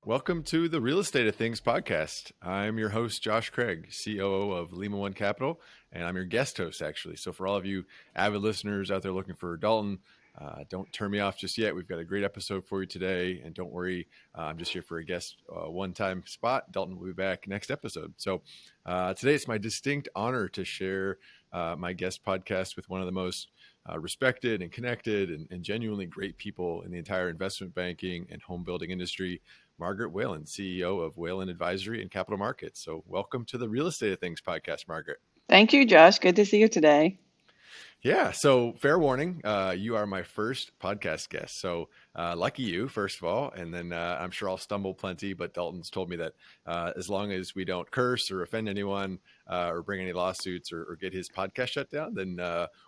Welcome to the Real Estate of Things podcast. I'm your host, Josh Craig, COO of Lima One Capital, and I'm your guest host, actually. So for all of you avid listeners out there looking for Dalton, don't turn me off just yet. We've got a great episode for you today, and don't worry, I'm just here for a guest one-time spot. Dalton will be back next episode. So today it's my distinct honor to share my guest podcast with one of the most respected and connected and genuinely great people in the entire investment banking and home building industry, Margaret Whelan, CEO of Whelan Advisory and Capital Markets. So welcome to the Real Estate of Things podcast, Margaret. Thank you, Josh. Good to see you today. Yeah. So fair warning, you are my first podcast guest. So lucky you, first of all. And then I'm sure I'll stumble plenty, but Dalton's told me that as long as we don't curse or offend anyone or bring any lawsuits or get his podcast shut down, then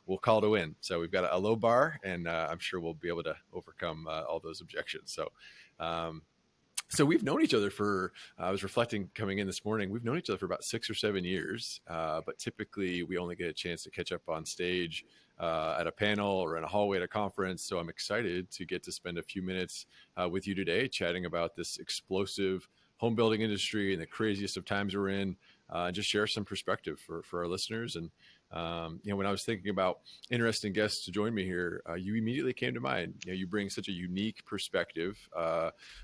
we'll call it a win. So we've got a low bar, and I'm sure we'll be able to overcome all those objections. So we've known each other for, I was reflecting coming in this morning, we've known each other for about 6 or 7 years, but typically we only get a chance to catch up on stage at a panel or in a hallway at a conference. So I'm excited to get to spend a few minutes with you today chatting about this explosive home building industry and the craziest of times we're in, just share some perspective for our listeners. And when I was thinking about interesting guests to join me here, you immediately came to mind. You bring such a unique perspective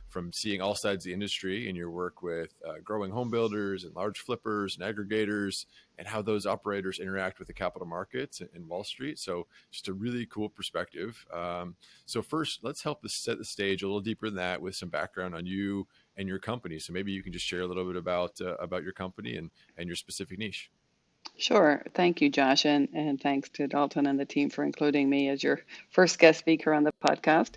from seeing all sides of the industry in your work with growing home builders and large flippers and aggregators and how those operators interact with the capital markets and Wall Street. So just a really cool perspective. So first, let's help us set the stage a little deeper than that with some background on you and your company. So maybe you can just share a little bit about your company and your specific niche. Sure. Thank you, Josh. And thanks to Dalton and the team for including me as your first guest speaker on the podcast.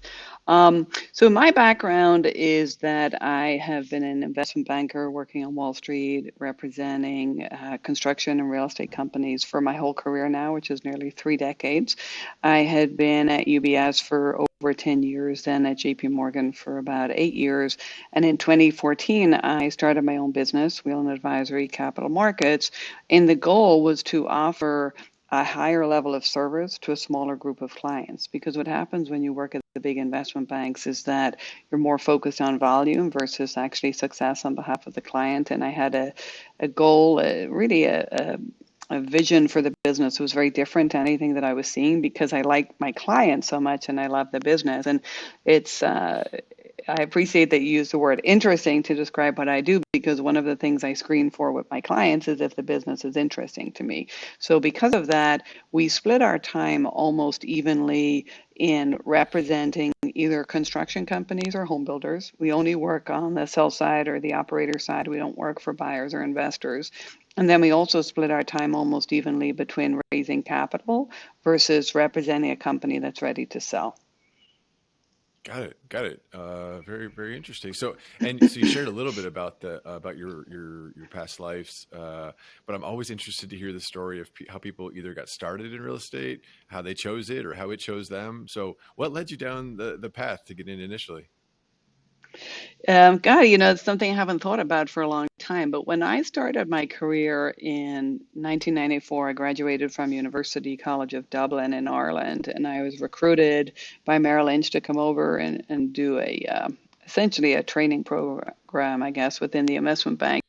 So my background is that I have been an investment banker working on Wall Street, representing construction and real estate companies for my whole career now, which is nearly 3 decades. I had been at UBS for over 10 years, then at JP Morgan for about 8 years. And in 2014, I started my own business, Whelan Advisory Capital Markets. And the goal was to offer a higher level of service to a smaller group of clients. Because what happens when you work at the big investment banks is that you're more focused on volume versus actually success on behalf of the client. And I had a goal, really a vision for the business was very different to anything that I was seeing because I like my clients so much and I love the business. And it's, I appreciate that you use the word interesting to describe what I do because one of the things I screen for with my clients is if the business is interesting to me. So because of that, we split our time almost evenly in representing either construction companies or home builders. We only work on the sell side or the operator side. We don't work for buyers or investors. And then we also split our time almost evenly between raising capital versus representing a company that's ready to sell. Got it. Very, very interesting. So you shared a little bit about your past lives, but I'm always interested to hear the story of how people either got started in real estate, how they chose it, or how it chose them. So, what led you down the path to get in initially? It's something I haven't thought about for a long time. But when I started my career in 1994, I graduated from University College of Dublin in Ireland, and I was recruited by Merrill Lynch to come over and do essentially a training program, I guess, within the investment bank.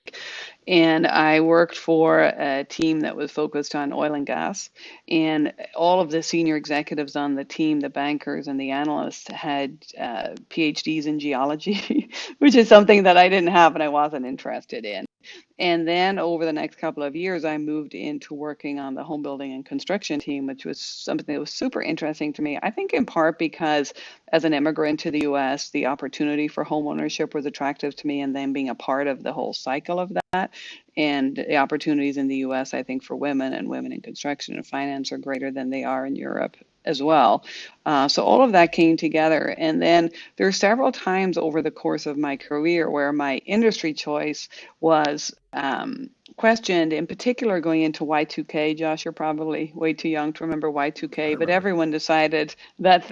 And I worked for a team that was focused on oil and gas. And all of the senior executives on the team, the bankers and the analysts, had PhDs in geology, which is something that I didn't have and I wasn't interested in. And then over the next couple of years, I moved into working on the home building and construction team, which was something that was super interesting to me. I think in part because as an immigrant to the U.S., the opportunity for home ownership was attractive to me, and then being a part of the whole cycle of that. And the opportunities in the U.S., I think, for women and women in construction and finance are greater than they are in Europe as well. So all of that came together. And then there are several times over the course of my career where my industry choice was questioned, in particular going into Y2K. Josh, you're probably way too young to remember Y2K, but everyone decided that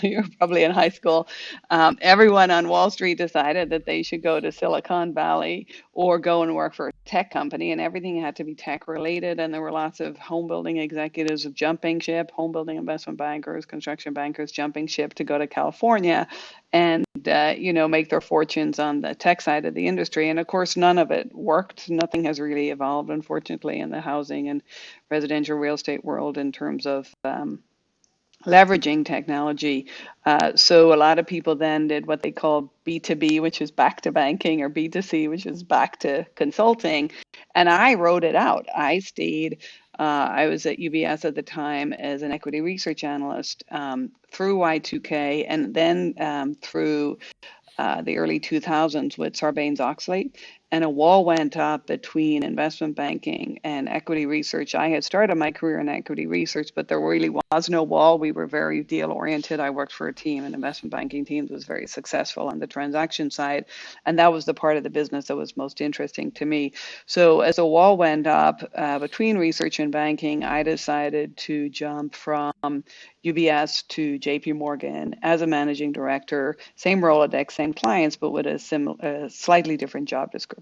you're probably in high school, everyone on Wall Street decided that they should go to Silicon Valley or go and work for a tech company, and everything had to be tech related. And there were lots of home building executives jumping ship, home building investment bankers, construction bankers jumping ship to go to California. and make their fortunes on the tech side of the industry. And of course, none of it worked. Nothing has really evolved, unfortunately, in the housing and residential real estate world in terms of leveraging technology. So a lot of people then did what they call B2B, which is back to banking, or B2C, which is back to consulting. And I wrote it out. I stayed. I was at UBS at the time as an equity research analyst through Y2K, and then through the early 2000s with Sarbanes-Oxley, and a wall went up between investment banking and equity research. I had started my career in equity research, but there really was no wall. We were very deal oriented. I worked for a team, an investment banking team that was very successful on the transaction side, and that was the part of the business that was most interesting to me. So as a wall went up between research and banking, I decided to jump from UBS to JP Morgan as a managing director, same Rolodex, same clients, but with a slightly different job description.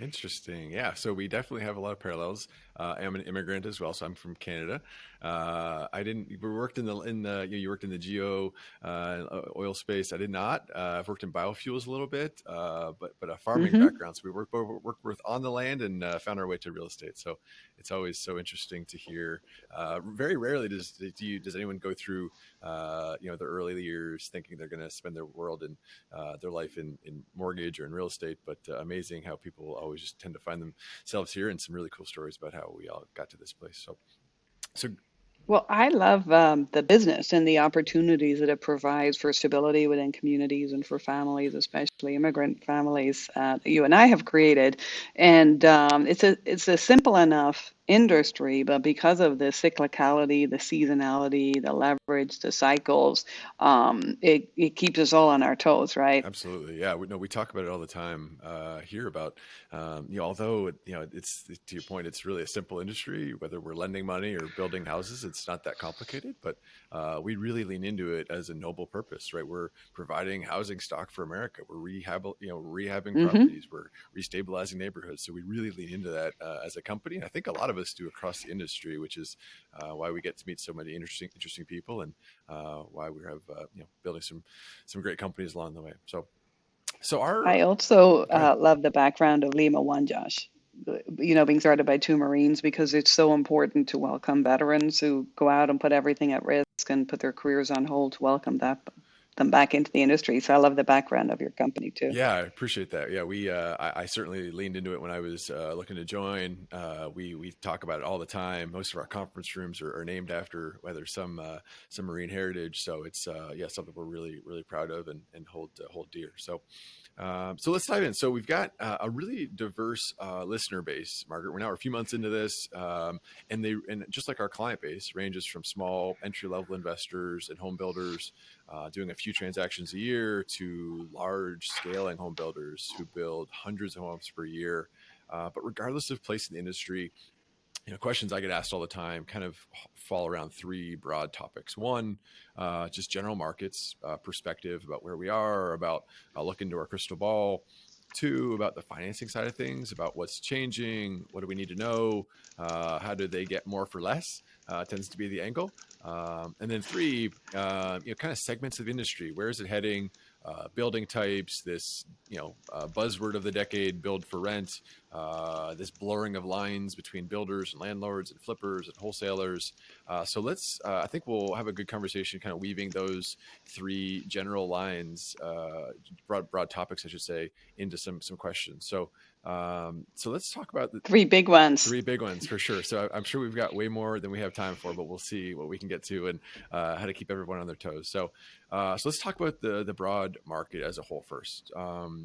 Interesting. Yeah. So we definitely have a lot of parallels. I'm an immigrant as well, so I'm from Canada. I didn't. We worked you worked in the geo oil space. I did not. I've worked in biofuels a little bit, but a farming Hmm. background. So we worked with on the land and found our way to real estate. So it's always so interesting to hear. Very rarely does anyone go through the early years thinking they're going to spend their life in mortgage or in real estate. But amazing how people always just tend to find themselves here, and some really cool stories about how we all got to this place. So Well, I love the business and the opportunities that it provides for stability within communities and for families, especially immigrant families, that you and I have created. And it's a simple enough industry, but because of the cyclicality, the seasonality, the leverage, the cycles, it keeps us all on our toes, right? absolutely, yeah. We talk about it all the time here about although it's to your point, it's really a simple industry. Whether we're lending money or building houses, it's not that complicated. But we really lean into it as a noble purpose, right? We're providing housing stock for America. We're rehabbing Hmm. properties. We're restabilizing neighborhoods. So we really lean into that as a company. And I think a lot of us do across the industry, which is why we get to meet so many interesting people, and why we have building some great companies along the way. So our I also go ahead. love the background of Lima One, Josh. Being started by two Marines because it's so important to welcome veterans who go out and put everything at risk and put their careers on hold to welcome them back into the industry. So I love the background of your company too. Yeah, I appreciate that. Yeah, I certainly leaned into it when I was looking to join. We talk about it all the time. Most of our conference rooms are named after whether some marine heritage. So it's something we're really proud of and hold dear. So let's dive in. So we've got a really diverse listener base, Margaret. We're now a few months into this, and just like our client base ranges from small entry level investors and home builders doing a few transactions a year to large scaling home builders who build hundreds of homes per year. But regardless of place in the industry, questions I get asked all the time kind of fall around three broad topics. One, just general markets perspective about where we are, about look into our crystal ball. Two, about the financing side of things, about what's changing, what do we need to know, how do they get more for less, tends to be the angle. And then three, kind of segments of industry. Where is it heading? Building types, this buzzword of the decade, build for rent, this blurring of lines between builders and landlords and flippers and wholesalers. So I think we'll have a good conversation kind of weaving those three general lines, broad topics, I should say, into some questions. So let's talk about the Three big ones. three big ones for sure. So I'm sure we've got way more than we have time for, but we'll see what we can get to and how to keep everyone on their toes. So let's talk about the broad market as a whole first.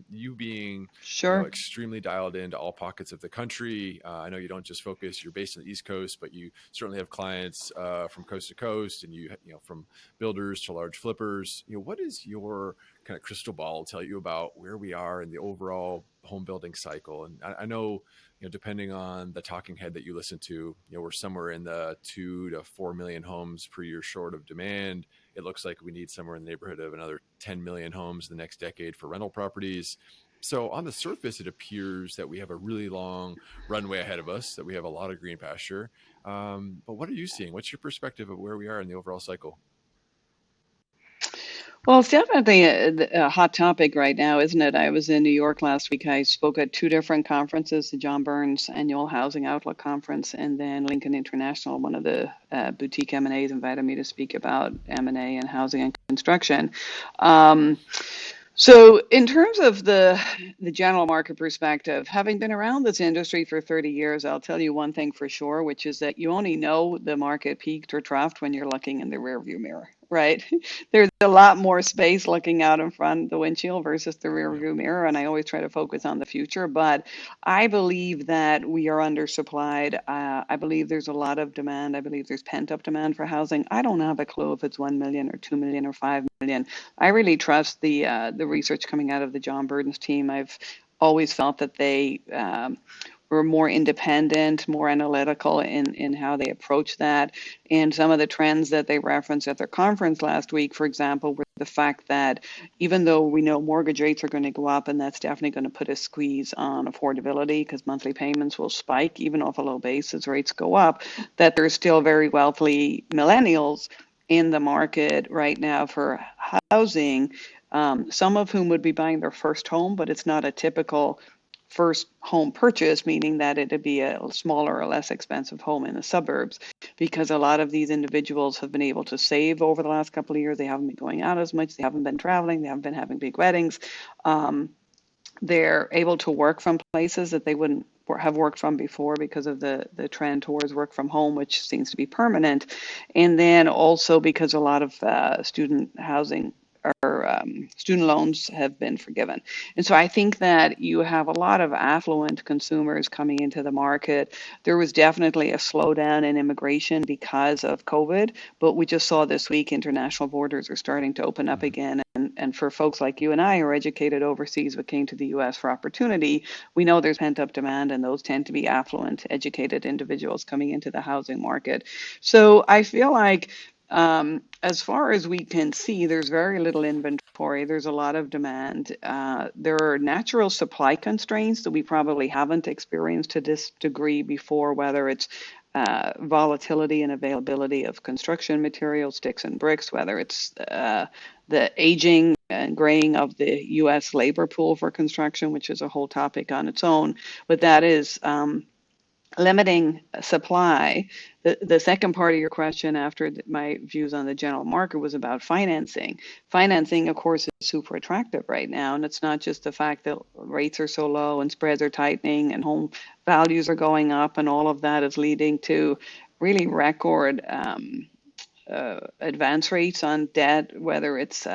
You being Sure. extremely dialed into all pockets of the country. I know you don't just focus. You're based on the East Coast, but you certainly have clients from coast to coast, and from builders to large flippers. What is your kind of crystal ball tell you about where we are in the overall home building cycle? And I know, depending on the talking head that you listen to, we're somewhere in the 2 to 4 million homes per year short of demand. It looks like we need somewhere in the neighborhood of another 10 million homes the next decade for rental properties. So on the surface, it appears that we have a really long runway ahead of us, that we have a lot of green pasture. But what are you seeing? What's your perspective of where we are in the overall cycle? Well, it's definitely a hot topic right now, isn't it? I was in New York last week. I spoke at two different conferences, the John Burns Annual Housing Outlook Conference, and then Lincoln International. One of the boutique M&As invited me to speak about M&A and housing and construction. Um, so, in terms of the general market perspective, having been around this industry for 30 years, I'll tell you one thing for sure, which is that you only know the market peaked or troughed when you're looking in the rearview mirror, right? There's a lot more space looking out in front of the windshield versus the Yeah. rearview mirror, and I always try to focus on the future. But I believe that we are undersupplied. I believe there's a lot of demand. I believe there's pent up demand for housing. I don't have a clue if it's 1 million or 2 million or 5 million. I really trust the research coming out of the John Burden's team. I've always felt that they were more independent, more analytical in how they approach that. And some of the trends that they referenced at their conference last week, for example, were the fact that even though we know mortgage rates are going to go up, and that's definitely going to put a squeeze on affordability because monthly payments will spike even off a low base as rates go up, that there's still very wealthy millennials in the market right now for housing, some of whom would be buying their first home, but it's not a typical first home purchase, meaning that it'd be a smaller or less expensive home in the suburbs, because a lot of these individuals have been able to save over the last couple of years. They haven't been going out as much, they haven't been traveling, they haven't been having big weddings. Um, they're able to work from places that they wouldn't have worked from before because of the trend towards work from home, which seems to be permanent. And then also because a lot of student housing or student loans have been forgiven. And so I think that you have a lot of affluent consumers coming into the market. There was definitely a slowdown in immigration because of COVID, but we just saw this week international borders are starting to open up Mhm. again. And for folks like you and I who are educated overseas but came to the US for opportunity, we know there's pent up demand, and those tend to be affluent, educated individuals coming into the housing market. So I feel like as far as we can see, there's very little inventory. There's a lot of demand. There are natural supply constraints that we probably haven't experienced to this degree before, whether it's volatility and availability of construction materials, sticks and bricks, whether it's the aging and graying of the U.S. labor pool for construction, which is a whole topic on its own. But that is limiting supply. The second part of your question after my views on the general market was about financing. Financing, of course, is super attractive right now. And it's not just the fact that rates are so low and spreads are tightening and home values are going up, and all of that is leading to really record advance rates on debt, whether it's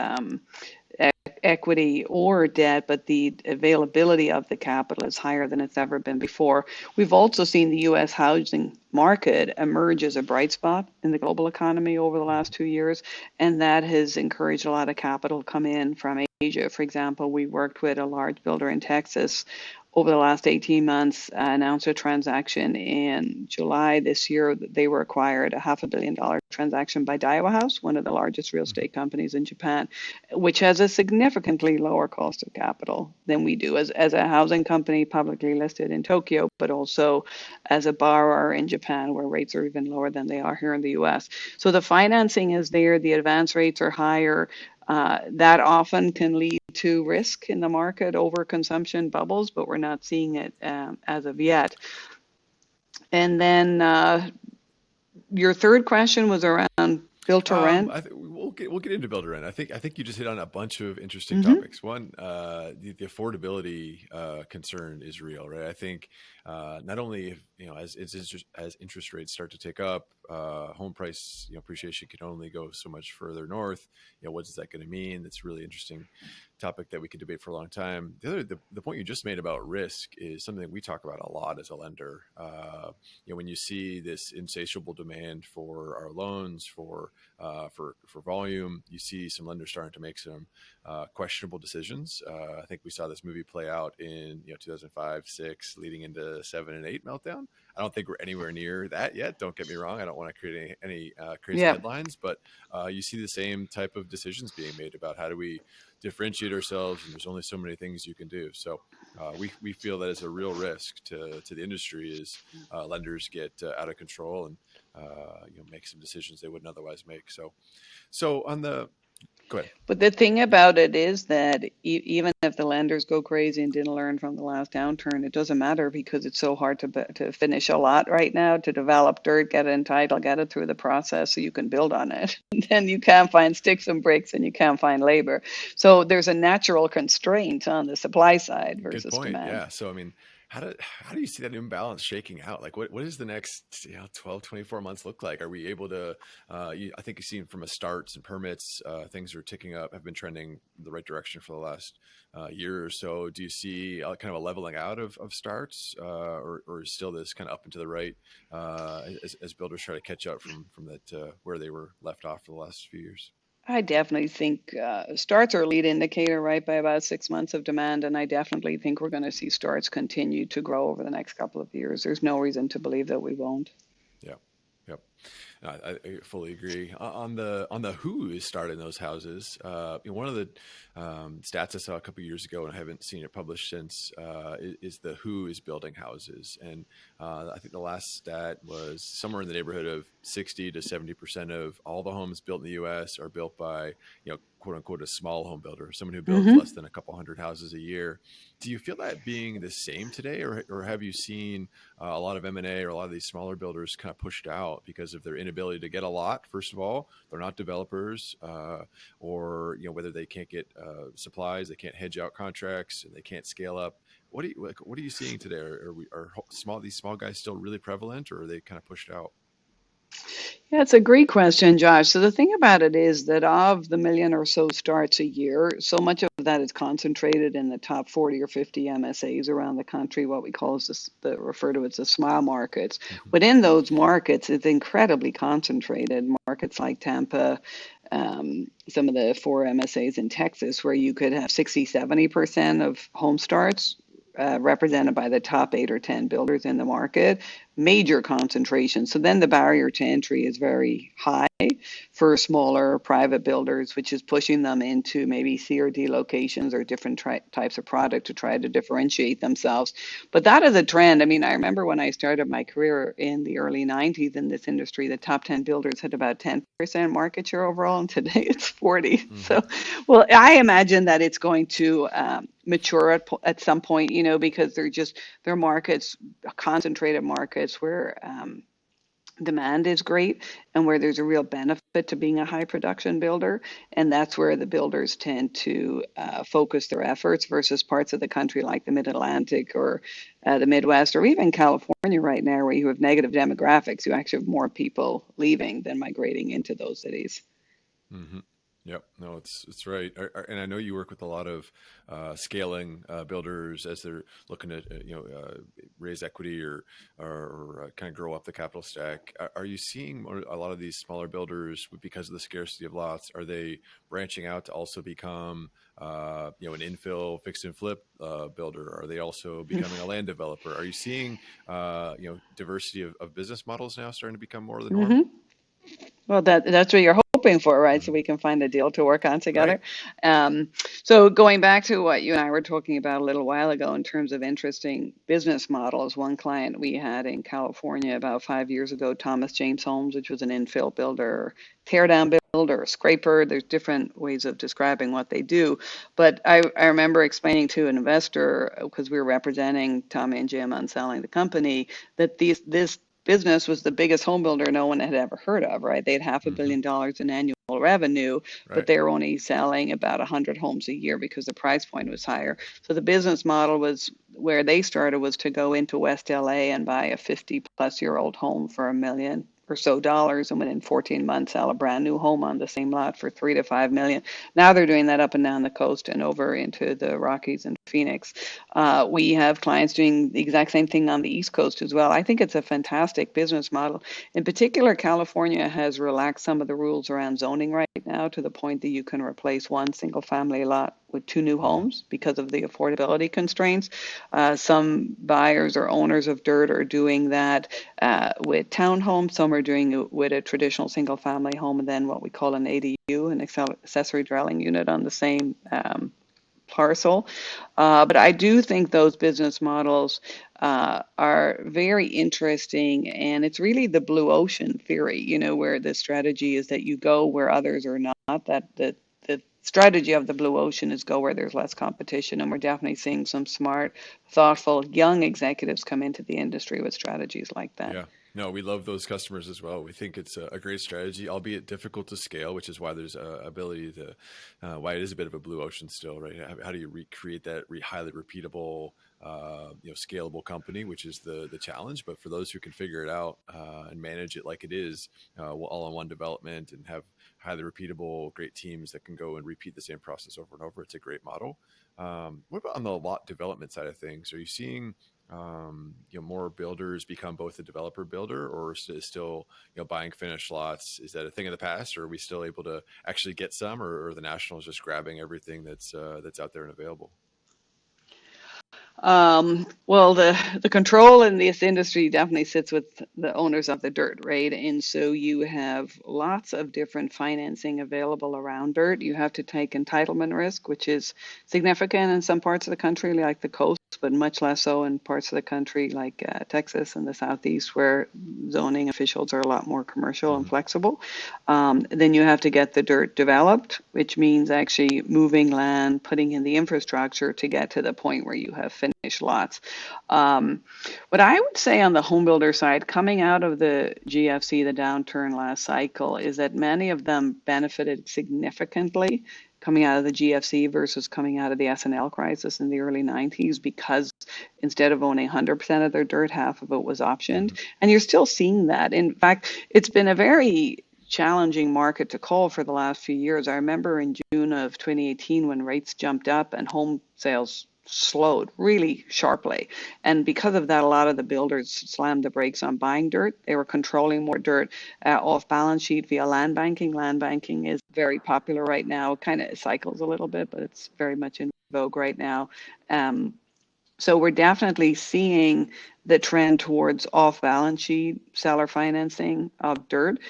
equity or debt, but the availability of the capital is higher than it's ever been before. We've also seen the U.S. housing market emerge as a bright spot in the global economy over the last 2 years, and that has encouraged a lot of capital come in from Asia. For example, we worked with a large builder in Texas over the last 18 months, announced a transaction in July this year. They were acquired, a $500 million transaction by Daiwa House, one of the largest real Mhm. estate companies in Japan, which has a significantly lower cost of capital than we do as a housing company publicly listed in Tokyo, but also as a borrower in Japan, where rates are even lower than they are here in the US. So the financing is there, the advance rates are higher. That often can lead to risk in the market over consumption bubbles, but we're not seeing it as of yet. And then your third question was around build to rent. We'll get into builder rent. I think you just hit on a bunch of interesting Mm-hmm. topics. One, the affordability concern is real, right? I think not only if, as interest rates start to tick up, home price appreciation can only go so much further north. What is that going to mean? That's a really interesting topic that we could debate for a long time. The point you just made about risk is something that we talk about a lot as a lender. When you see this insatiable demand for our loans, for volume, you see some lenders starting to make some questionable decisions. I think we saw this movie play out in 2005, six, leading into 7 and 8 meltdown. I don't think we're anywhere near that yet. Don't get me wrong. I don't want to create any crazy Yeah. headlines, but you see the same type of decisions being made about how do we differentiate ourselves, and there's only so many things you can do. So we feel that is a real risk to the industry is lenders get out of control and make some decisions they wouldn't otherwise make. So on the Go ahead. But the thing about it is that even if the lenders go crazy and didn't learn from the last downturn, it doesn't matter because it's so hard to finish a lot right now, to develop dirt, get it entitled, get it through the process so you can build on it. Then you can't find sticks and bricks and you can't find labor. So there's a natural constraint on the supply side Good versus point. demand. Yeah. So, I mean, how do you see that imbalance shaking out? Like, what does the next 12, 24 months look like? Are we able to, I think you've seen from a starts and permits, things are ticking up, have been trending the right direction for the last year or so. Do you see kind of a leveling out of starts, or is still this kind of up and to the right, as builders try to catch up from that, where they were left off for the last few years? I definitely think starts are a lead indicator, right, by about 6 months of demand. And I definitely think we're going to see starts continue to grow over the next couple of years. There's no reason to believe that we won't. Yeah. Yep. I fully agree. On the who is starting those houses. One of the stats I saw a couple years ago, and I haven't seen it published since, is the who is building houses, and I think the last stat was somewhere in the neighborhood of 60 to 70% of all the homes built in the U.S. are built by, quote unquote, a small home builder, someone who builds Hmm. less than a couple hundred houses a year. Do you feel that being the same today, or have you seen a lot of M&A or a lot of these smaller builders kind of pushed out because of their inability to get a lot? First of all, they're not developers, or whether they can't get supplies, they can't hedge out contracts, and they can't scale up. What are you seeing today? Are these small guys still really prevalent, or are they kind of pushed out? Yeah, it's a great question, Josh. So the thing about it is that of the million or so starts a year, so much of that is concentrated in the top 40 or 50 MSAs around the country, what we call refer to as the small markets. Hmm. Within those markets, it's incredibly concentrated. Markets like Tampa, some of the four MSAs in Texas, where you could have 60, 70% of home starts represented by the top 8 or 10 builders in the market, major concentration. So then the barrier to entry is very high for smaller private builders, which is pushing them into maybe C or D locations or different types of product to try to differentiate themselves. But that is a trend. I mean, I remember when I started my career in the early 90s in this industry, the top 10 builders had about 10% market share overall, and today it's 40. Hmm. So, well, I imagine that it's going to mature at some point, because they're markets, concentrated markets where demand is great and where there's a real benefit to being a high production builder. And that's where the builders tend to focus their efforts versus parts of the country like the Mid-Atlantic or the Midwest or even California right now, where you have negative demographics. You actually have more people leaving than migrating into those cities. Hmm. Yep. No, it's right. And I know you work with a lot of scaling builders as they're looking to raise equity or kind of grow up the capital stack. Are you seeing a lot of these smaller builders, because of the scarcity of lots? Are they branching out to also become an infill fix and flip builder? Are they also becoming a land developer? Are you seeing diversity of business models now starting to become more the norm? Hmm. Well, that's what you're hoping for, right? So Hmm. we can find a deal to work on Right. together. Um, so going back to what you and I were talking about a little while ago in terms of interesting business models, one client we had in California about 5 years ago, Thomas James Homes, which was an infill builder, tear down builder, scraper. There's different ways of describing what they do. But I remember explaining to an investor, because we were representing Tommy and Jim on selling the company, that this business was the biggest home builder no one had ever heard of, right? They had half a Hmm. billion dollars in annual revenue, but Right. they were only selling about 100 homes a year because the price point was higher. So the business model was where they started was to go into West LA and buy a 50-plus-year-old home for $1 million or so dollars, and within 14 months sell a brand new home on the same lot for 3 to 5 million. Now they're doing that up and down the coast and over into the Rockies and Phoenix. We have clients doing the exact same thing on the East Coast as well. I think it's a fantastic business model. In particular, California has relaxed some of the rules around zoning right now to the point that you can replace one single family lot with two new Hmm. homes because of the affordability constraints. Some buyers or owners of dirt are doing that with townhomes. Some are doing it with a traditional single family home and then what we call an ADU, an accessory dwelling unit on the same parcel. But I do think those business models are very interesting, and it's really the blue ocean theory, where the strategy is that you go where others are not. That the strategy of the blue ocean is go where there's less competition, and we're definitely seeing some smart, thoughtful, young executives come into the industry with strategies like that. Yeah. No, we love those customers as well. We think it's a great strategy, albeit difficult to scale, which is why there's a ability to, why it is a bit of a blue ocean still, right? How do you recreate that highly repeatable, scalable company, which is the challenge. But for those who can figure it out and manage it like it is, all in one development and have highly repeatable, great teams that can go and repeat the same process over and over, it's a great model. What about on the lot development side of things? Are you seeing more builders become both a developer builder, or is still, buying finished lots? Is that a thing of the past, or are we still able to actually get some, or the nationals just grabbing everything that's out there and available? Well, the control in this industry definitely sits with the owners of the dirt, right? And so you have lots of different financing available around dirt. You have to take entitlement risk, which is significant in some parts of the country, like the coast, but much less so in parts of the country like Texas and the Southeast, where zoning officials are a lot more commercial and Hmm. flexible. Then you have to get the dirt developed, which means actually moving land, putting in the infrastructure to get to the point where you have finished lots. Um, what I would say on the home builder side, coming out of the GFC, the downturn last cycle, is that many of them benefited significantly coming out of the GFC versus coming out of the S&L crisis in the early 90s, because instead of owning 100% of their dirt, half of it was optioned. Hmm. And you're still seeing that. In fact, it's been a very challenging market to call for the last few years. I remember in June of 2018 when rates jumped up and home sales slowed really sharply. And because of that, a lot of the builders slammed the brakes on buying dirt. They were controlling more dirt off balance sheet via land banking. Land banking is very popular right now. It kind of cycles a little bit, but it's very much in vogue right now. Um, so we're definitely seeing the trend towards off balance sheet seller financing of dirt.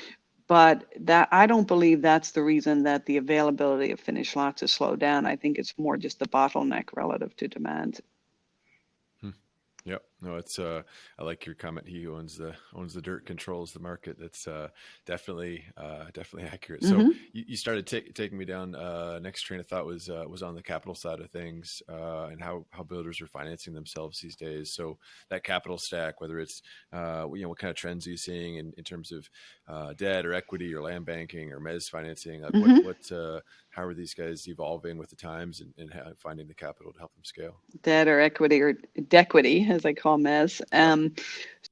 But that I don't believe that's the reason that the availability of finished lots has slowed down. I think it's more just the bottleneck relative to demand. Hmm. Yep. No, it's I like your comment. He who owns the dirt controls the market. That's definitely accurate. So Hmm. you started taking me down. Next train of thought was on the capital side of things, and how builders are financing themselves these days. So that capital stack, whether it's what kind of trends are you seeing in terms of debt or equity or land banking or mezz financing? Like Hmm. how are these guys evolving with the times and finding the capital to help them scale? Debt or equity or dequity, as I call MES. Yep.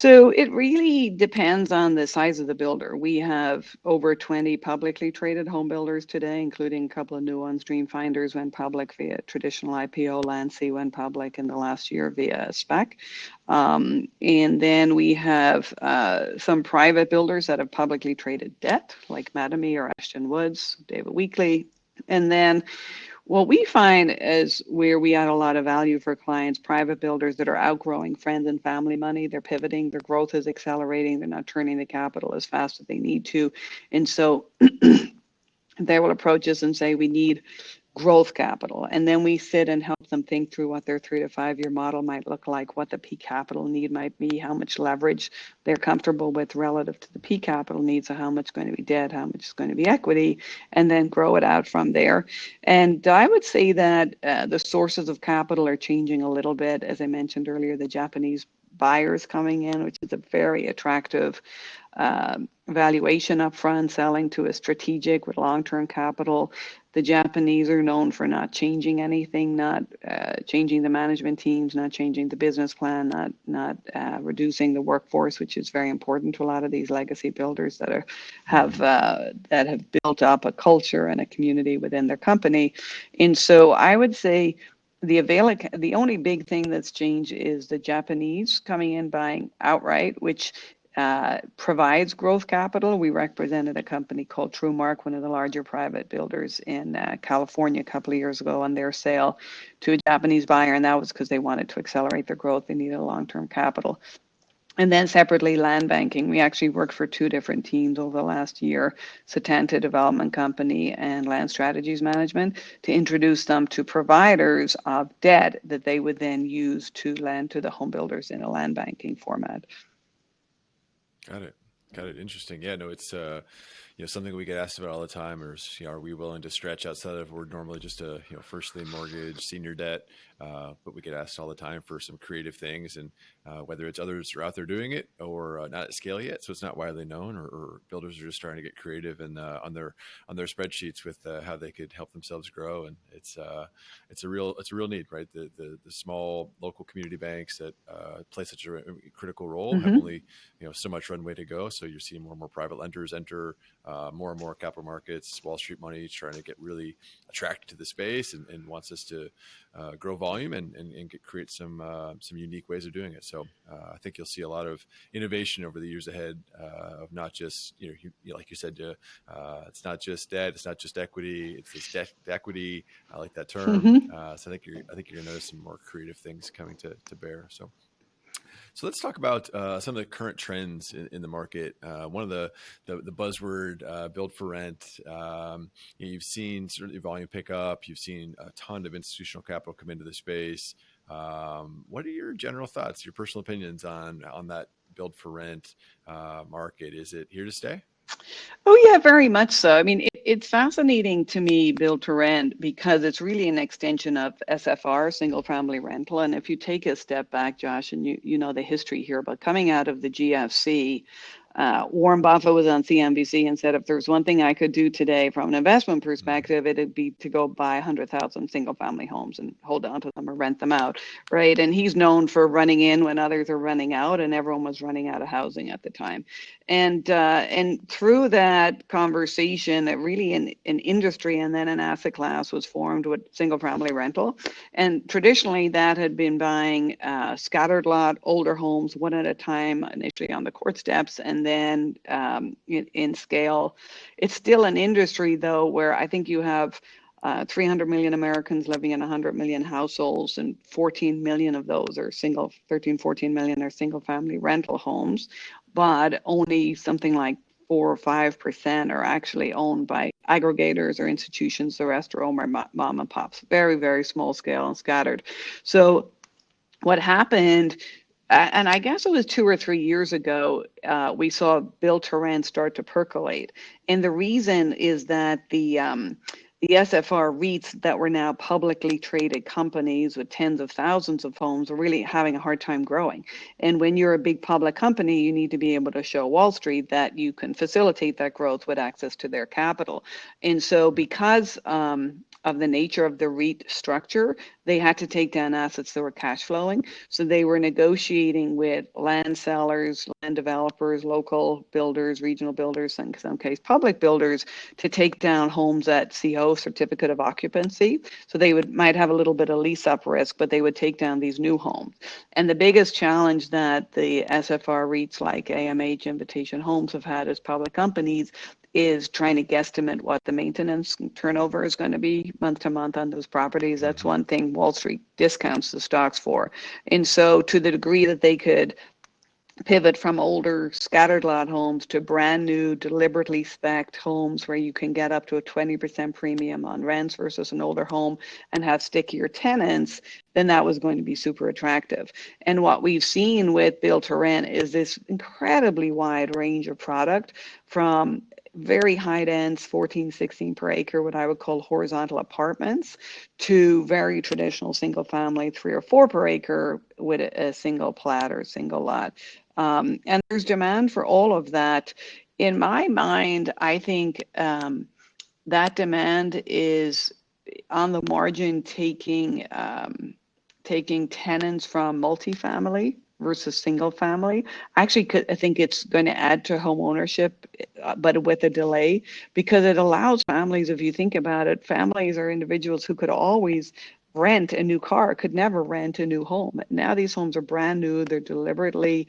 So it really depends on the size of the builder. We have over 20 publicly traded home builders today, including a couple of new ones. Dreamfinders went public via traditional IPO. Landsea went public in the last year via SPAC. And then we have some private builders that have publicly traded debt, like Mattamy or Ashton Woods, David Weekley. And then what we find is where we add a lot of value for clients, private builders that are outgrowing friends and family money. They're pivoting, their growth is accelerating, they're not turning the capital as fast as they need to. And so they will approach us and say, we need growth capital. And then we sit and help them think through what their 3 to 5 year model might look like, what the peak capital need might be, how much leverage they're comfortable with relative to the peak capital needs, so how much is going to be debt, how much is going to be equity, and then grow it out from there. And I would say that the sources of capital are changing a little bit. As I mentioned earlier, the Japanese buyers coming in, which is a very attractive valuation upfront, selling to a strategic with long-term capital. The Japanese are known for not changing anything, not changing the management teams, not changing the business plan, not reducing the workforce, which is very important to a lot of these legacy builders that Hmm. have built up a culture and a community within their company. And so I would say the only big thing that's changed is the Japanese coming in buying outright, which provides growth capital. We represented a company called TrueMark, one of the larger private builders in California a couple of years ago on their sale to a Japanese buyer, and that was because they wanted to accelerate their growth. They needed a long-term capital. And then separately, land banking. We actually worked for two different teams over the last year, Satanta Development Company and Land Strategies Management, to introduce them to providers of debt that they would then use to lend to the home builders in a land banking format. Got it. Got it. Interesting. Yeah, no, it's something we get asked about all the time is, are we willing to stretch outside of we're normally just a, first lien mortgage, senior debt, but we get asked all the time for some creative things, and whether it's others are out there doing it or not at scale yet, so it's not widely known, or builders are just trying to get creative and on their spreadsheets with how they could help themselves grow, and it's a real need, right? The small local community banks that play such a critical role have Hmm. only so much runway to go. So you're seeing more and more private lenders enter, more and more capital markets, Wall Street money trying to get really attracted to the space, and wants us to grow volume and create some unique ways of doing it. So I think you'll see a lot of innovation over the years ahead, of not just like you said, it's not just debt, it's not just equity, it's this debt equity. I like that term. Hmm. So I think you're gonna notice some more creative things coming to bear. So let's talk about some of the current trends in the market. One of the buzzword, build for rent. You've seen certainly volume pick up. You've seen a ton of institutional capital come into the space. What are your general thoughts, your personal opinions on that build for rent market? Is it here to stay? Oh, yeah, very much so. I mean, it's fascinating to me, build to rent, because it's really an extension of SFR, single family rental. And if you take a step back, Josh, and you know the history here, but coming out of the GFC, Warren Buffett was on CNBC and said, if there's one thing I could do today from an investment Mm-hmm. perspective, it'd be to go buy 100,000 single family homes and hold on to them or rent them out, right? And he's known for running in when others are running out, and everyone was running out of housing at the time. And through that conversation, that really an industry and then an asset class was formed with single family rental. And traditionally, that had been buying scattered lot, older homes, one at a time, initially on the court steps, and then in scale. It's still an industry, though, where I think you have 300 million Americans living in 100 million households, and 14 million of those are 14 million are single family rental homes, but only something like 4 or 5% are actually owned by aggregators or institutions. The rest are owned by mom and pops, very, very small scale and scattered. So what happened, and I guess it was 2 or 3 years ago, we saw build to rent start to percolate. And the reason is that the SFR REITs that were now publicly traded companies with tens of thousands of homes are really having a hard time growing. And when you're a big public company, you need to be able to show Wall Street that you can facilitate that growth with access to their capital. And so, because of the nature of the REIT structure, they had to take down assets that were cash flowing. So they were negotiating with land sellers, land developers, local builders, regional builders, and in some case public builders, to take down homes at CO, certificate of occupancy. So they might have a little bit of lease up risk, but they would take down these new homes. And the biggest challenge that the SFR REITs like AMH, Invitation Homes have had as public companies is trying to guesstimate what the maintenance turnover is going to be month to month on those properties. That's Mm-hmm. one thing Wall Street discounts the stocks for. And so, to the degree that they could pivot from older scattered lot homes to brand new, deliberately spec'd homes where you can get up to a 20% premium on rents versus an older home and have stickier tenants, then that was going to be super attractive. And what we've seen with build to rent is this incredibly wide range of product, from very high dense 14, 16 per acre, what I would call horizontal apartments, to very traditional single family 3 or 4 per acre with a single plat or single lot. And there's demand for all of that. In my mind, I think that demand is on the margin taking tenants from multifamily versus single family. Actually, I think it's going to add to home ownership, but with a delay, because it allows families, if you think about it, families are individuals who could always rent a new car, could never rent a new home. Now these homes are brand new, they're deliberately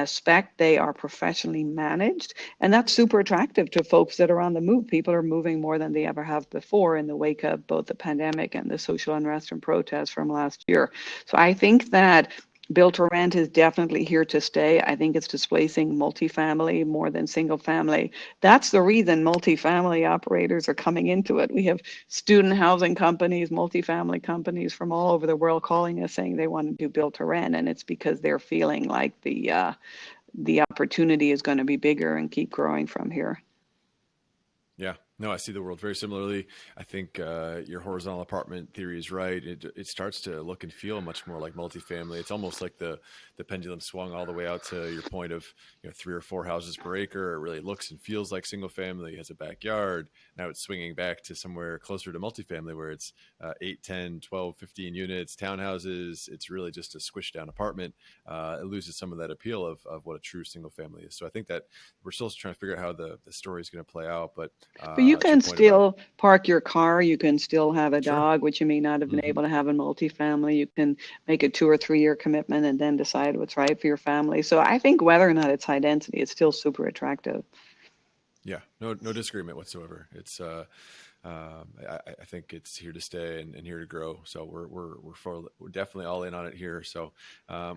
spec, they are professionally managed, and that's super attractive to folks that are on the move. People are moving more than they ever have before in the wake of both the pandemic and the social unrest and protests from last year. So I think that build to rent is definitely here to stay. I think it's displacing multifamily more than single family. That's the reason multifamily operators are coming into it. We have student housing companies, multifamily companies from all over the world calling us saying they want to do build to rent, and it's because they're feeling like the opportunity is going to be bigger and keep growing from here. Yeah, no, I see the world very similarly. I think your horizontal apartment theory is right. It starts to look and feel much more like multifamily. It's almost like the pendulum swung all the way out to your point of 3 or 4 houses per acre. It really looks and feels like single family. Has a backyard. Now it's swinging back to somewhere closer to multifamily, where it's 8, 10, 12, 15 units, townhouses. It's really just a squished down apartment. It loses some of that appeal of what a true single family is. So I think that we're still trying to figure out how the story is going to play out, but But you to your can point about still park your car. You can still have a sure. dog, which you may not have been Hmm. able to have in multifamily. You can make a 2 or 3 year commitment and then decide what's right for your family. So I think whether or not it's high density, it's still super attractive. Yeah, no disagreement whatsoever. It's I think it's here to stay and here to grow. So we're definitely all in on it here. So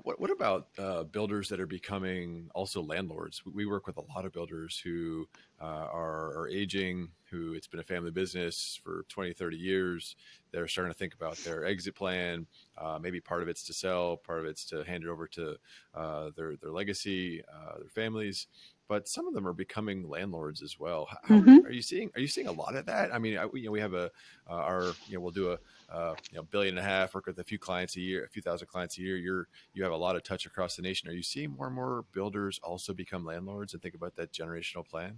what about builders that are becoming also landlords? We work with a lot of builders who are aging, who it's been a family business for 20, 30 years. They're starting to think about their exit plan. Maybe part of it's to sell, part of it's to hand it over to their legacy, their families, but some of them are becoming landlords as well. How Hmm. are you seeing a lot of that? I mean, we have our we'll do a billion and a half, work with a few clients a year, a few thousand clients a year. You have a lot of touch across the nation. Are you seeing more and more builders also become landlords and think about that generational plan?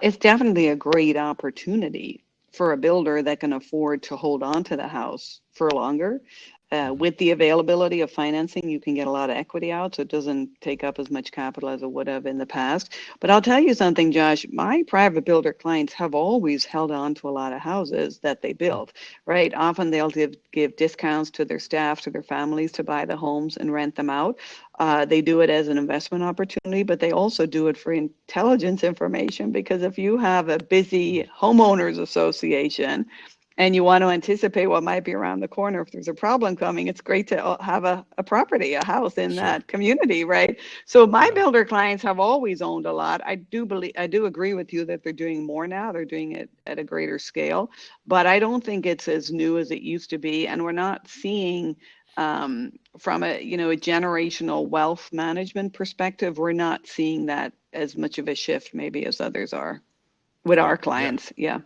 It's definitely a great opportunity for a builder that can afford to hold on to the house for longer. Hmm. With the availability of financing, you can get a lot of equity out, so it doesn't take up as much capital as it would have in the past. But I'll tell you something, Josh, my private builder clients have always held on to a lot of houses that they built, right? Often they'll give discounts to their staff, to their families to buy the homes and rent them out. They do it as an investment opportunity, but they also do it for intelligence information because if you have a busy homeowners association and you want to anticipate what might be around the corner if there's a problem coming, it's great to have a property, a house in Sure. that community, right? So my Yeah. builder clients have always owned a lot. I do agree with you that they're doing more now. They're doing it at a greater scale, but I don't think it's as new as it used to be, and we're not seeing from a generational wealth management perspective, we're not seeing that as much of a shift maybe as others are with our Right. Yeah. clients. Yeah.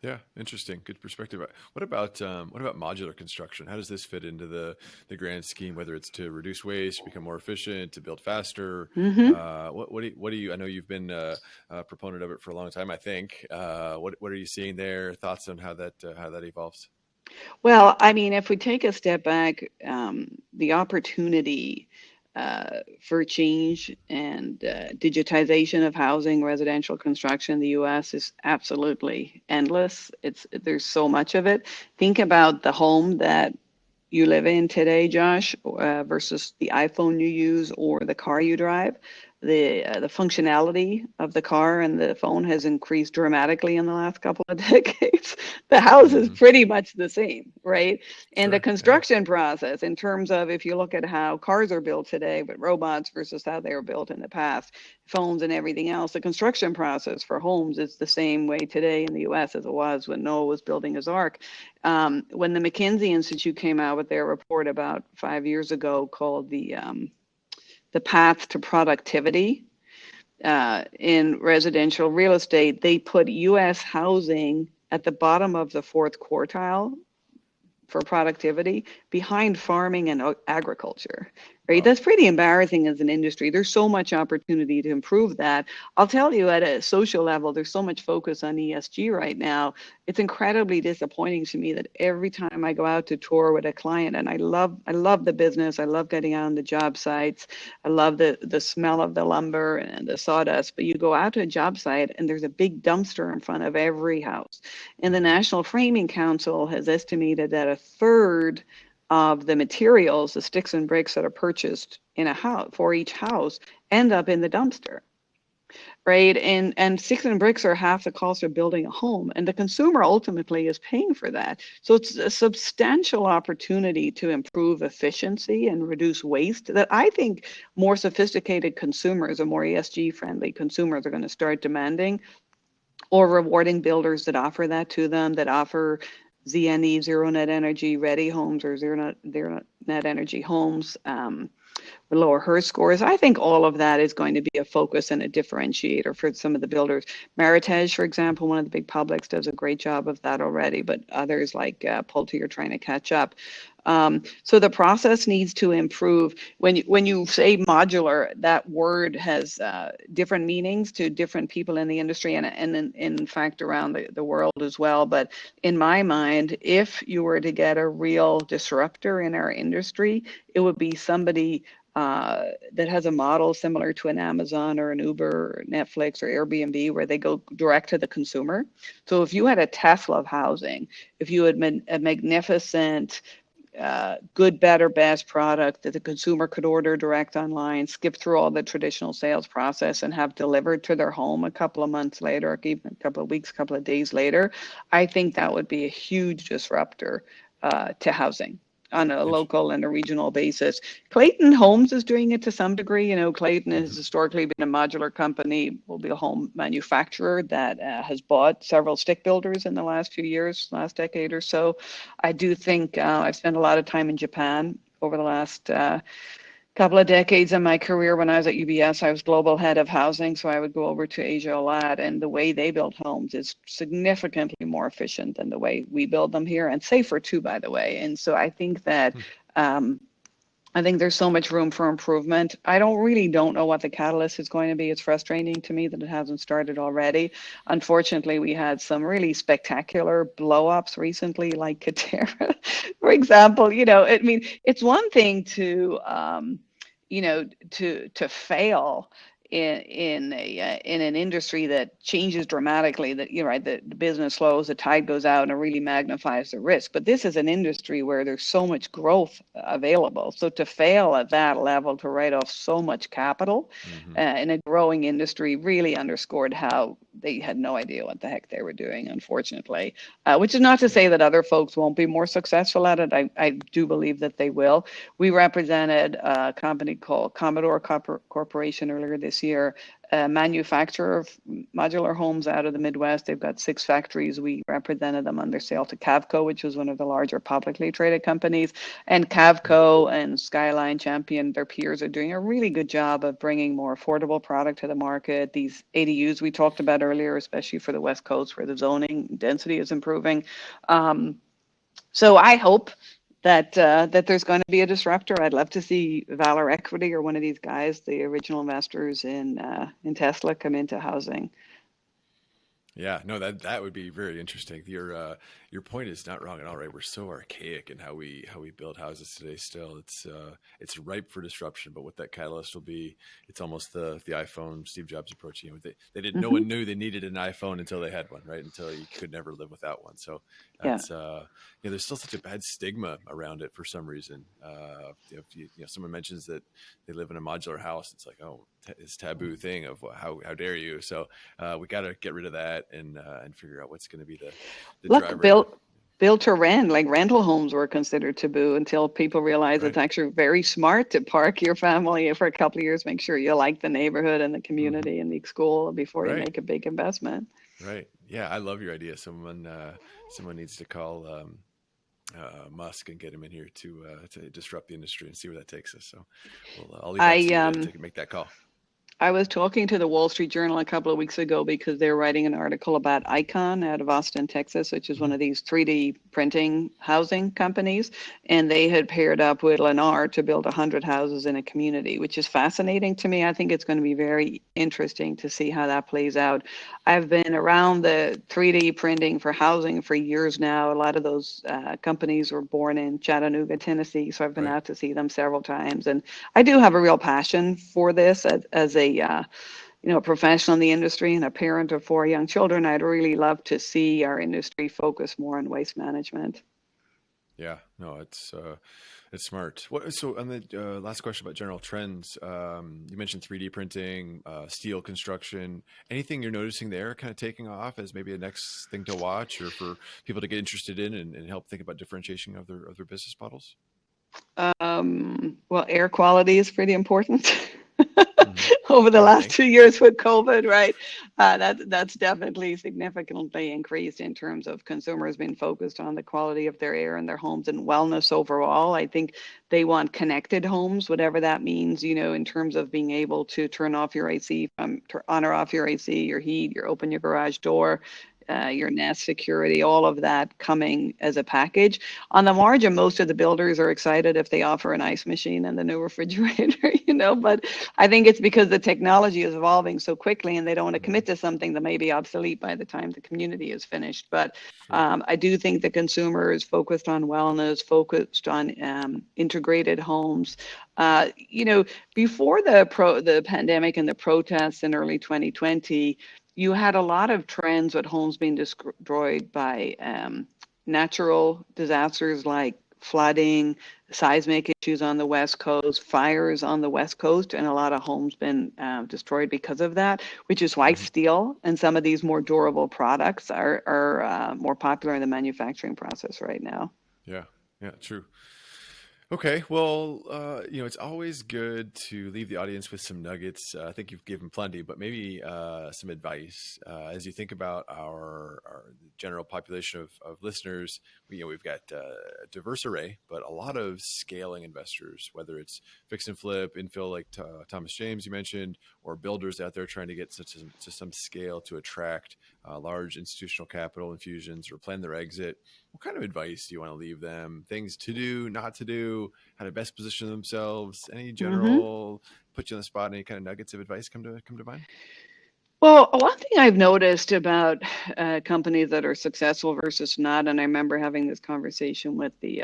Yeah, interesting. Good perspective. What about modular construction? How does this fit into the grand scheme? Whether it's to reduce waste, become more efficient, to build faster. Hmm. What do you? I know you've been a proponent of it for a long time. I think. What are you seeing there? Thoughts on how that evolves? Well, I mean, if we take a step back, the opportunity for change and digitization of housing, residential construction in the U.S. is absolutely endless. There's so much of it. Think about the home that you live in today, Josh, versus the iPhone you use or the car you drive. The functionality of the car and the phone has increased dramatically in the last couple of decades. The house is Hmm. pretty much the same, right? And the Sure. Yeah. construction process, in terms of if you look at how cars are built today with robots versus how they were built in the past, phones and everything else, the construction process for homes is the same way today in the US as it was when Noah was building his ark. When the McKinsey Institute came out with their report about 5 years ago called the path to productivity in residential real estate, they put U.S. housing at the bottom of the fourth quartile for productivity behind farming and agriculture, right? Wow. That's pretty embarrassing as an industry. There's so much opportunity to improve that. I'll tell you at a social level, there's so much focus on ESG right now. It's incredibly disappointing to me that every time I go out to tour with a client, and I love the business, I love getting out on the job sites, I love the smell of the lumber and the sawdust, but you go out to a job site and there's a big dumpster in front of every house. And the Hmm. National Framing Council has estimated that a third of the materials, the sticks and bricks that are purchased in a house for each house, end up in the dumpster, right? And sticks and bricks are half the cost of building a home, and the consumer ultimately is paying for that. So it's a substantial opportunity to improve efficiency and reduce waste that I think more sophisticated consumers or more ESG friendly consumers are going to start demanding or rewarding builders that offer that to them, that offer ZNE, zero net energy ready homes or net energy homes, lower her scores. I think all of that is going to be a focus and a differentiator for some of the builders. Meritage, for example, one of the big publics, does a great job of that already, but others like Pulte are trying to catch up. So the process needs to improve. When you say modular, that word has different meanings to different people in the industry and in fact around the world as well. But in my mind, if you were to get a real disruptor in our industry, it would be somebody that has a model similar to an Amazon or an Uber or Netflix or Airbnb, where they go direct to the consumer. So if you had a Tesla of housing, if you had a magnificent good, better, best product that the consumer could order direct online, skip through all the traditional sales process and have delivered to their home a couple of months later, or even a couple of weeks, a couple of days later, I think that would be a huge disruptor to housing on a local and a regional basis. Clayton Homes is doing it to some degree. You know, Clayton has historically been a modular company, will be a home manufacturer that has bought several stick builders in the last few years, last decade or so. I do think I've spent a lot of time in Japan over the last couple of decades in my career. When I was at UBS, I was global head of housing, so I would go over to Asia a lot, and the way they build homes is significantly more efficient than the way we build them here, and safer too, by the way. And so I think that I think there's so much room for improvement. I don't know what the catalyst is going to be. It's frustrating to me that it hasn't started already. Unfortunately, we had some really spectacular blow-ups recently, like Katerra, for example. You know, I mean, it's one thing to to fail in an industry that changes dramatically, that right, the business slows, the tide goes out, and it really magnifies the risk. But this is an industry where there's so much growth available. So to fail at that level, to write off so much capital in a growing industry, really underscored how they had no idea what the heck they were doing, unfortunately. Which is not to say that other folks won't be more successful at it. I do believe that they will. We represented a company called Commodore Corporation earlier this year, a manufacturer of modular homes out of the Midwest. They've got 6 factories. We represented them under sale to Cavco, which was one of the larger publicly traded companies. And Cavco and Skyline Champion, their peers, are doing a really good job of bringing more affordable product to the market. These ADUs we talked about earlier, especially for the West Coast, where the zoning density is improving. So I hope that there's going to be a disruptor. I'd love to see Valor Equity or one of these guys, the original investors in Tesla, come into housing. Yeah, no, that would be very interesting. Your point is not wrong at all, right? We're so archaic in how we build houses today. Still, it's ripe for disruption. But what that catalyst will be, it's almost the iPhone Steve Jobs approach. You know, they didn't. No one knew they needed an iPhone until they had one, right? Until you could never live without one. So that's there's still such a bad stigma around it for some reason. If someone mentions that they live in a modular house, it's like, oh, it's taboo thing of how dare you? So we got to get rid of that and figure out what's going to be the driver. Built to rent, like rental homes were considered taboo until people realized it's actually very smart to park your family for a couple of years, make sure you like the neighborhood and the community and the school before you make a big investment. Right. Yeah, I love your idea. Someone needs to call Musk and get him in here to disrupt the industry and see where that takes us. So I'll leave that to you to make that call. I was talking to the Wall Street Journal a couple of weeks ago because they're writing an article about Icon out of Austin, Texas, which is one of these 3D printing housing companies. And they had paired up with Lennar to build 100 houses in a community, which is fascinating to me. I think it's going to be very interesting to see how that plays out. I've been around the 3D printing for housing for years now. A lot of those companies were born in Chattanooga, Tennessee. So I've been out to see them several times. And I do have a real passion for this as a professional in the industry and a parent of 4 young children. I'd really love to see our industry focus more on waste management. Yeah, no, it's smart. So on the last question about general trends, you mentioned 3D printing, steel construction. Anything you're noticing there kind of taking off as maybe a next thing to watch, or for people to get interested in and help think about differentiation of their business models? Well, air quality is pretty important. Over the last 2 years with COVID, right? That's definitely significantly increased in terms of consumers being focused on the quality of their air in their homes and wellness overall. I think they want connected homes, whatever that means, in terms of being able to turn off your AC, on or off your AC, your heat, your open your garage door, your Nest security, all of that coming as a package. On the margin, most of the builders are excited if they offer an ice machine and the new refrigerator, but I think it's because the technology is evolving so quickly and they don't want to Mhm. commit to something that may be obsolete by the time the community is finished. But Sure. I do think the consumer is focused on wellness, focused on integrated homes. Before the pandemic and the protests in early 2020, you had a lot of trends with homes being destroyed by natural disasters like flooding, seismic issues on the West Coast, fires on the West Coast, and a lot of homes been destroyed because of that, which is why Hmm. steel and some of these more durable products are more popular in the manufacturing process right now. Yeah. Yeah. True. Okay, well, it's always good to leave the audience with some nuggets. I think you've given plenty, but maybe some advice as you think about our general population of listeners. We've got a diverse array, but a lot of scaling investors, whether it's fix and flip, infill, like Thomas James you mentioned, or builders out there trying to get to some scale to attract large institutional capital infusions or plan their exit. What kind of advice do you want to leave them? Things to do, not to do, how to best position themselves? Any Hmm. general put you on the spot? Any kind of nuggets of advice come to mind? Well, one thing I've noticed about companies that are successful versus not, and I remember having this conversation with the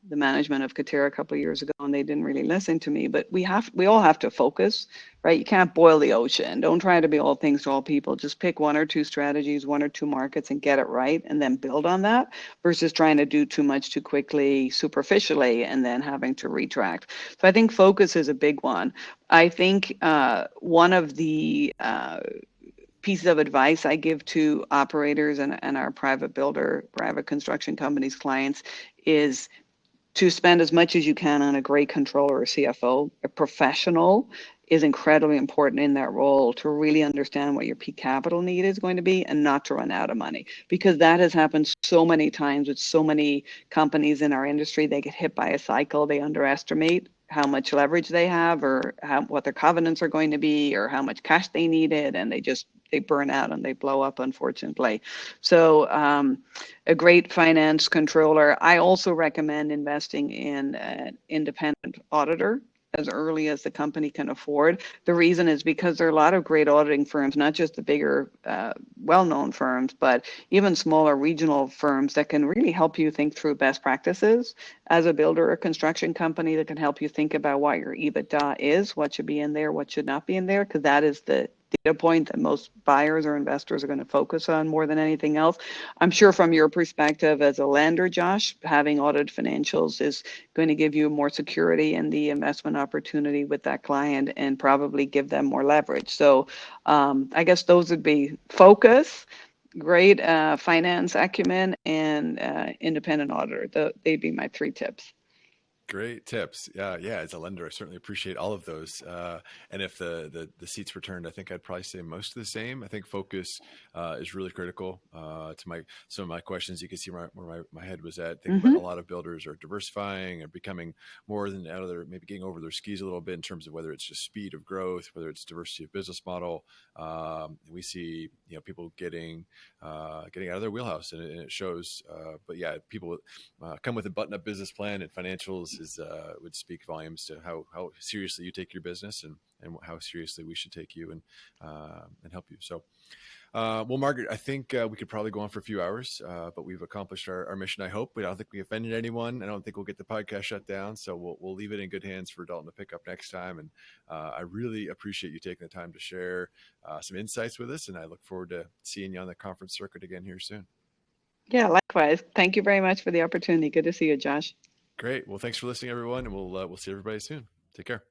management of Katerra a couple of years ago, and they didn't really listen to me. But we all have to focus, right? You can't boil the ocean. Don't try to be all things to all people. Just pick one or two strategies, one or two markets, and get it right, and then build on that. Versus trying to do too much too quickly, superficially, and then having to retract. So I think focus is a big one. I think one of the pieces of advice I give to operators and our private construction companies clients is to spend as much as you can on a great controller or CFO. A professional is incredibly important in that role to really understand what your peak capital need is going to be and not to run out of money, because that has happened so many times with so many companies in our industry. They get hit by a cycle, they underestimate how much leverage they have or what their covenants are going to be or how much cash they needed, and they burn out and they blow up, unfortunately. So a great finance controller. I also recommend investing in an independent auditor as early as the company can afford. The reason is because there are a lot of great auditing firms, not just the bigger, well-known firms, but even smaller regional firms that can really help you think through best practices as a builder or construction company, that can help you think about what your EBITDA is, what should be in there, what should not be in there, because that is the data point that most buyers or investors are going to focus on more than anything else. I'm sure from your perspective as a lender, Josh, having audited financials is going to give you more security in the investment opportunity with that client and probably give them more leverage. So I guess those would be focus, great finance acumen, and independent auditor. They'd be my three tips. Great tips. Yeah. As a lender, I certainly appreciate all of those. And if the seats were turned, I think I'd probably say most of the same. I think focus is really critical to my some of my questions. You can see where my head was at. Think about a Mm-hmm. lot of builders are diversifying or becoming more than out of their maybe getting over their skis a little bit in terms of whether it's just speed of growth, whether it's diversity of business model. We see people getting out of their wheelhouse, and it shows. But yeah, people come with a button-up business plan, and financials is would speak volumes to how seriously you take your business and how seriously we should take you and help you. So, well, Margaret, I think we could probably go on for a few hours, but we've accomplished our mission. I hope. I don't think we offended anyone. I don't think we'll get the podcast shut down. So we'll leave it in good hands for Dalton to pick up next time. And I really appreciate you taking the time to share some insights with us. And I look forward to seeing you on the conference circuit again here soon. Yeah, likewise. Thank you very much for the opportunity. Good to see you, Josh. Great. Well, thanks for listening, everyone, and we'll see everybody soon. Take care.